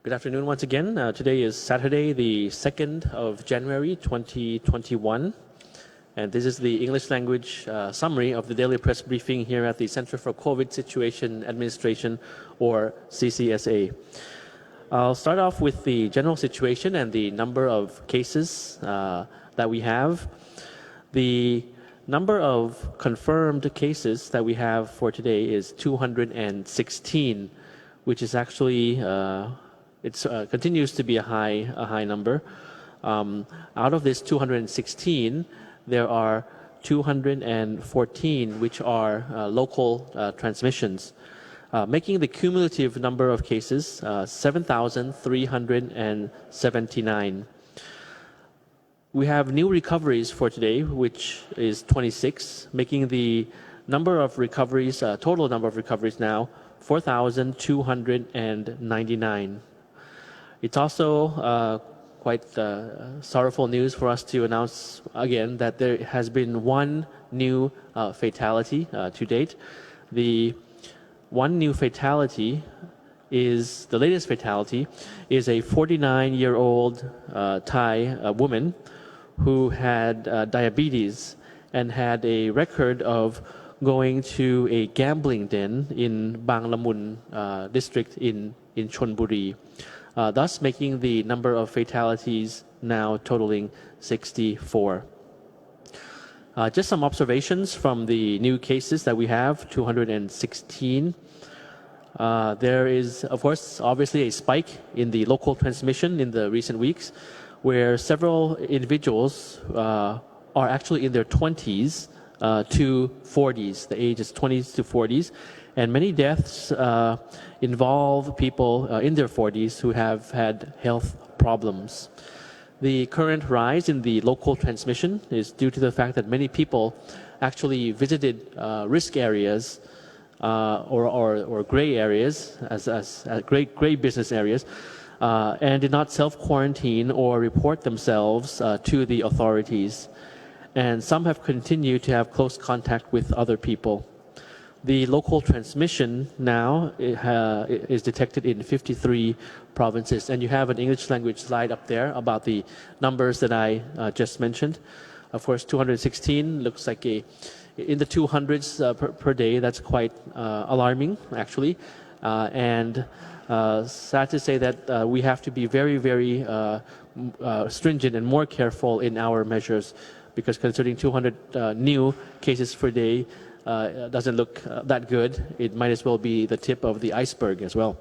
Good afternoon once again. Today is Saturday, the 2nd of January 2021. And this is the English language summary of the daily press briefing here at the Center for COVID Situation Administration, or CCSA. I'll start off with the general situation and the number of cases that we have. The number of confirmed cases that we have for today is 216, which is actually it continues to be a high number. Out of this 216, there are 214 which are local transmissions, making the cumulative number of cases 7,379. We have new recoveries for today, which is 26, making the number of recoveries, total number of recoveries now 4,299. It's also quite sorrowful news for us to announce again that there has been one new fatality to date. The one new fatality is, the latest fatality is a 49-year-old Thai woman who had diabetes and had a record of going to a gambling den in Bang Lamun district in Chonburi, thus making the number of fatalities now totaling 64. Just some observations from the new cases that we have, 216. There is, of course, obviously a spike in the local transmission in the recent weeks, where several individuals are actually in their 20s to 40s. The age is 20s to 40s. And many deaths involve people in their 40s who have had health problems. The current rise in the local transmission is due to the fact that many people actually visited risk areas or gray areas, as gray business areas, and did not self-quarantine or report themselves to the authorities. And some have continued to have close contact with other people. The local transmission now is detected in 53 provinces, and you have an English language slide up there about the numbers that I just mentioned. Of course, 216 looks like in the 200s per day. That's quite alarming, actually, and sad to say that we have to be very, very stringent and more careful in our measures, because considering 200 new cases per day doesn't look that good. It might as well be the tip of the iceberg as well.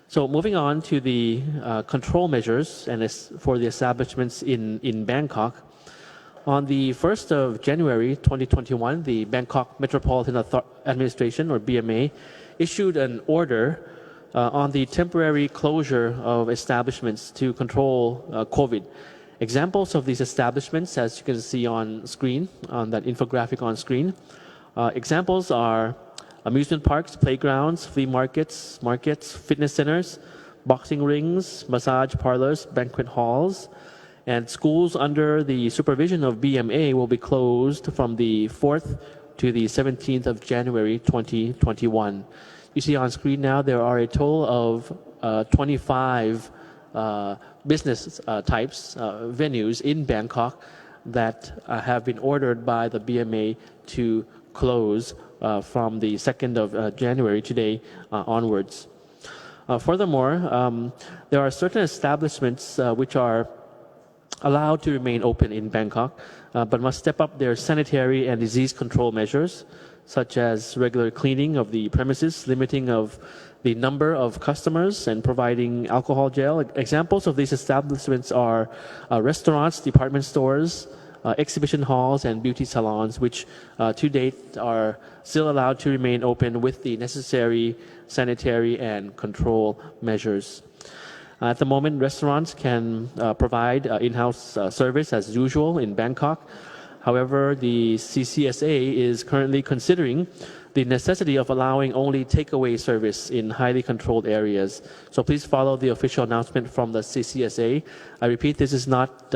So moving on to the control measures and for the establishments in Bangkok. On the 1st of January 2021, the Bangkok Metropolitan Administration, or BMA, issued an order on the temporary closure of establishments to control COVID. Examples of these establishments, as you can see on screen, on that infographic on screen, examples are amusement parks, playgrounds, flea markets, fitness centers, boxing rings, massage parlors, banquet halls, and schools under the supervision of BMA will be closed from the 4th to the 17th of January 2021. You see on screen now there are a total of 25 business types, venues in Bangkok that have been ordered by the BMA to close from the 2nd of January today onwards. Furthermore, there are certain establishments which are allowed to remain open in Bangkok, but must step up their sanitary and disease control measures, such as regular cleaning of the premises, limiting of the number of customers, and providing alcohol gel. Examples of these establishments are restaurants, department stores, exhibition halls, and beauty salons, which to date are still allowed to remain open with the necessary sanitary and control measures. At the moment, restaurants can provide in-house service as usual in Bangkok. However, the CCSA is currently considering the necessity of allowing only takeaway service in highly controlled areas. So please follow the official announcement from the CCSA. I repeat, this is not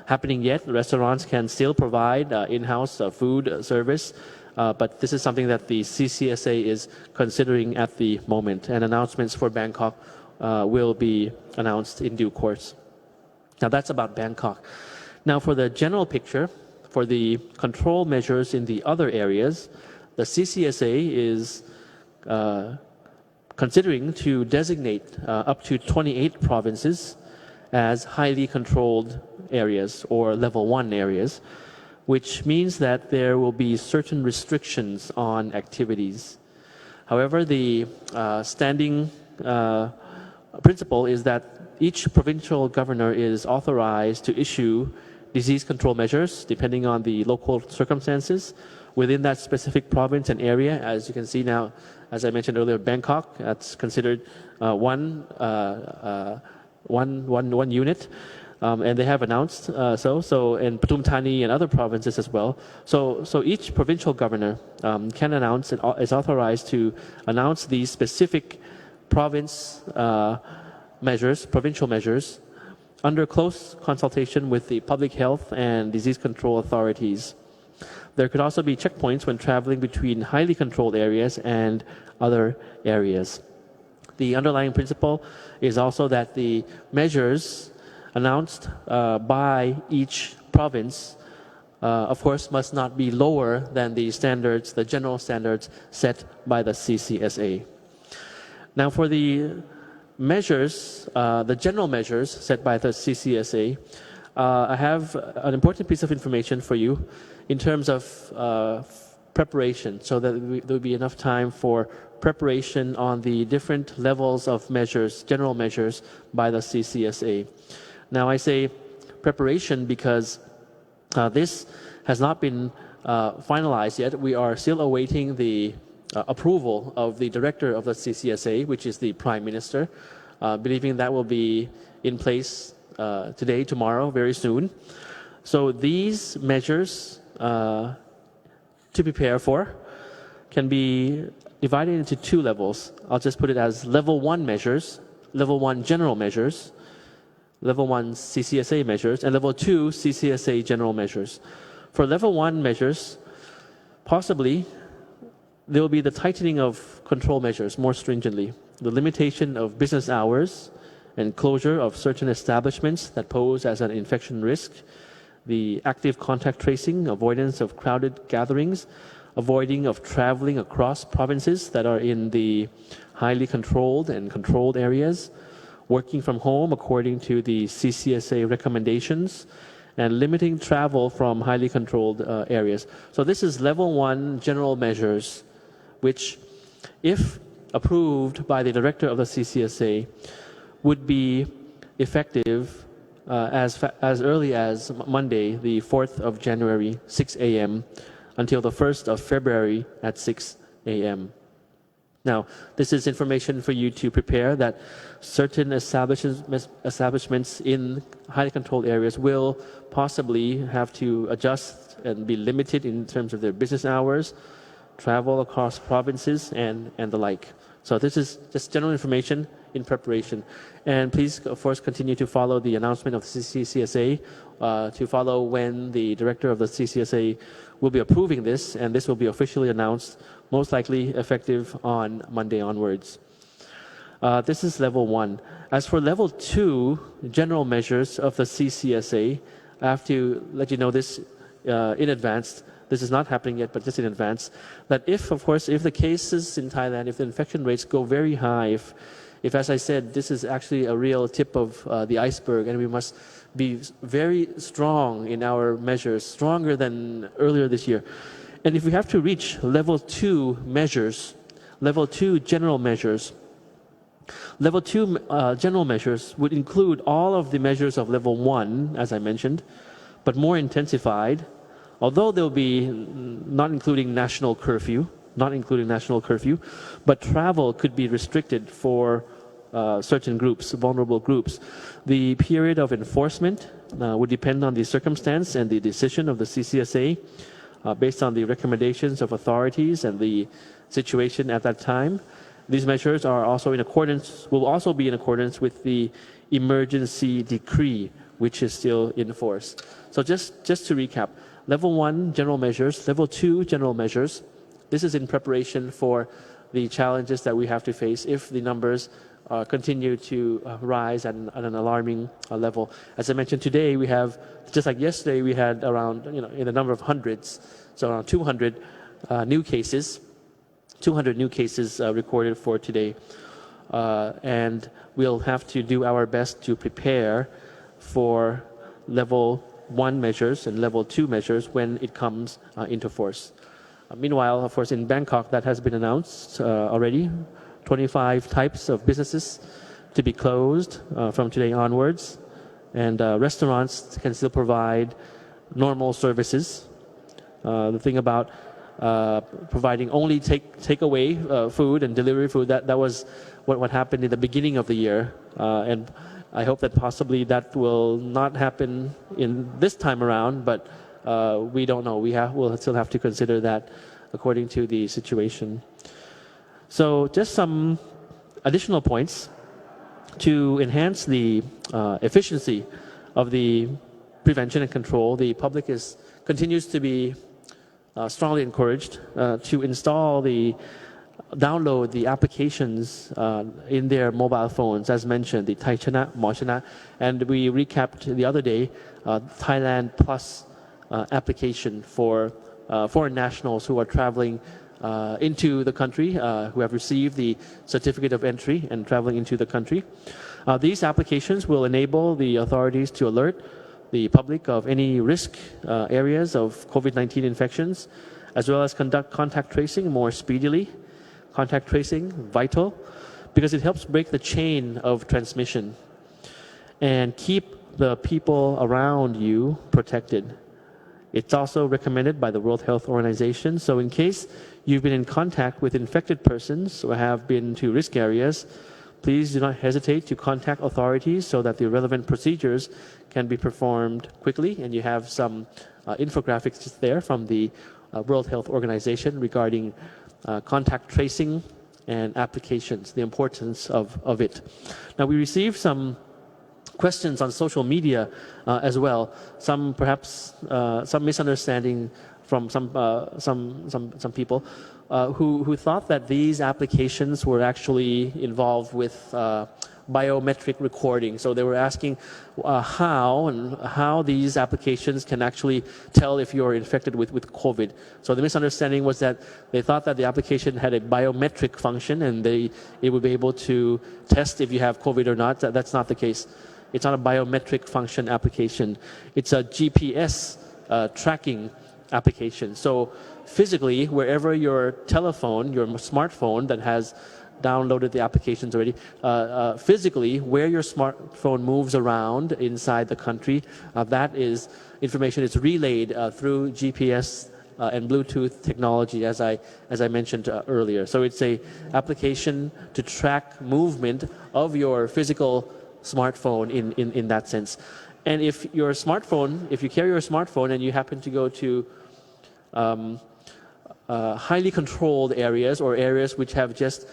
happening yet. Restaurants can still provide in-house food service, but this is something that the CCSA is considering at the moment, and announcements for Bangkok will be announced in due course. Now that's about Bangkok. Now for the general picture, for the control measures in the other areas, the CCSA is considering to designate up to 28 provinces as highly controlled areas or level 1 areas, which means that there will be certain restrictions on activities. However, the standing principle is that each provincial governor is authorized to issue disease control measures depending on the local circumstances within that specific province and area. As you can see now, as I mentioned earlier, Bangkok, that's considered one unit, and they have announced so in Pathum Thani and other provinces as well. So each provincial governor can announce and is authorized to announce these specific province measures, provincial measures, under close consultation with the public health and disease control authorities. There could also be checkpoints when traveling between highly controlled areas and other areas. The underlying principle is also that the measures announced by each province, of course, must not be lower than the standards, the general standards set by the CCSA. Now for the measures, the general measures set by the CCSA, I have an important piece of information for you in terms of preparation, so that there will be enough time for preparation on the different levels of measures, general measures by the CCSA. Now I say preparation because this has not been finalized yet. We are still awaiting the approval of the director of the CCSA, which is the Prime Minister, believing that will be in place today, tomorrow, very soon. So these measures to prepare for can be divided into two levels. I'll just put it as level 1 measures, level 1 general measures, level 1 CCSA measures, and level 2 CCSA general measures. For level 1 measures, possibly there will be the tightening of control measures more stringently, the limitation of business hours and closure of certain establishments that pose as an infection risk, the active contact tracing, avoidance of crowded gatherings, avoiding of traveling across provinces that are in the highly controlled and controlled areas, working from home according to the CCSA recommendations, and limiting travel from highly controlled areas. So this is level 1 general measures, which, if approved by the director of the CCSA, would be effective as early as Monday, the 4th of January, 6 a.m., until the 1st of February at 6 a.m. Now, this is information for you to prepare that certain establishments in highly controlled areas will possibly have to adjust and be limited in terms of their business hours, travel across provinces, and the like. So this is just general information in preparation. And please, of course, continue to follow the announcement of the CCSA, to follow when the director of the CCSA will be approving this, and this will be officially announced, most likely effective on Monday onwards. This is level 1. As for level 2, general measures of the CCSA, I have to let you know this in advance. This is not happening yet, but just in advance, that if, of course, if the cases in Thailand, if the infection rates go very high, if as I said, this is actually a real tip of the iceberg, and we must be very strong in our measures, stronger than earlier this year. And if we have to reach level 2 measures, level 2 general measures, level 2 general measures would include all of the measures of level 1, as I mentioned, but more intensified, although they'll be not including national curfew, but travel could be restricted for certain groups, vulnerable groups. The period of enforcement would depend on the circumstance and the decision of the CCSA, based on the recommendations of authorities and the situation at that time. These measures are also will also be in accordance with the emergency decree, which is still in force. So just to recap, level 1 general measures, level 2 general measures. This is in preparation for the challenges that we have to face if the numbers continue to rise at an alarming level. As I mentioned today, we have, just like yesterday, we had around, in the number of hundreds, so around 200 new cases, recorded for today. And we'll have to do our best to prepare for level 1 measures and level 2 measures when it comes into force. Meanwhile, of course, in Bangkok, that has been announced already. 25 types of businesses to be closed from today onwards, and restaurants can still provide normal services. The thing about providing only takeaway food and delivery food, that was what happened in the beginning of the year, and I hope that possibly that will not happen in this time around, but we don't know. We'll still have to consider that according to the situation. So just some additional points to enhance the efficiency of the prevention and control. The public continues to be strongly encouraged to download the applications in their mobile phones, as mentioned, the Thai Chana, Mo Chana, and we recapped the other day Thailand Plus application for foreign nationals who are traveling into the country, who have received the certificate of entry and traveling into the country. These applications will enable the authorities to alert the public of any risk areas of COVID-19 infections, as well as conduct contact tracing more speedily. Contact tracing, vital, because it helps break the chain of transmission and keep the people around you protected. It's also recommended by the World Health Organization. So in case you've been in contact with infected persons or have been to risk areas, please do not hesitate to contact authorities so that the relevant procedures can be performed quickly. And you have some infographics there from the World Health Organization regarding contact tracing and applications, the importance of it. Now, we received some questions on social media as well. Some perhaps some misunderstanding from some people who thought that these applications were actually involved with biometric recording. So they were asking how these applications can actually tell if you're infected with COVID. So the misunderstanding was that they thought that the application had a biometric function and it would be able to test if you have COVID or not. That's not the case. It's not a biometric function application. It's a GPS tracking application. So physically, wherever your telephone, your smartphone that has downloaded the applications already, physically where your smartphone moves around inside the country, that is information is relayed through GPS and Bluetooth technology, as I mentioned earlier. So it's a application to track movement of your physical smartphone in that sense. And if you carry your smartphone and you happen to go to highly controlled areas or areas which have just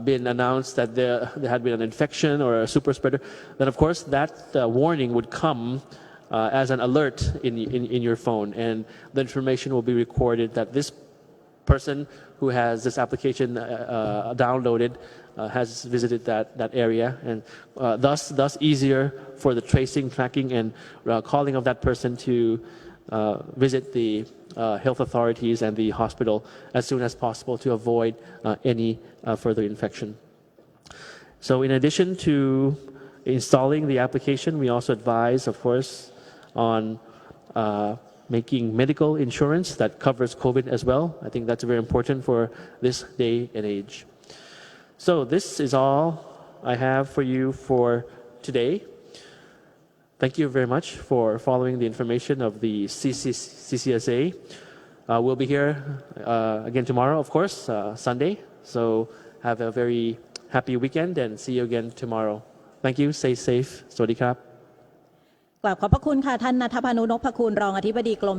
been announced that there had been an infection or a super spreader, then of course that warning would come as an alert in your phone, and the information will be recorded that this person who has this application downloaded has visited that area, and thus easier for the tracing, tracking, and calling of that person to visit the health authorities and the hospital as soon as possible to avoid any further infection. So in addition to installing the application, we also advise, of course, on making medical insurance that covers COVID as well. I think that's very important for this day and age. So this is all I have for you for today. Thank you very much for following the information of the CCSA. We'll be here again tomorrow, of course, Sunday. So have a very happy weekend and see you again tomorrow. Thank you. Stay safe. สวัสดีครับ กราบขอบพระคุณค่ะท่านณัฐพานุ นพคุณรองอธิบดีกรม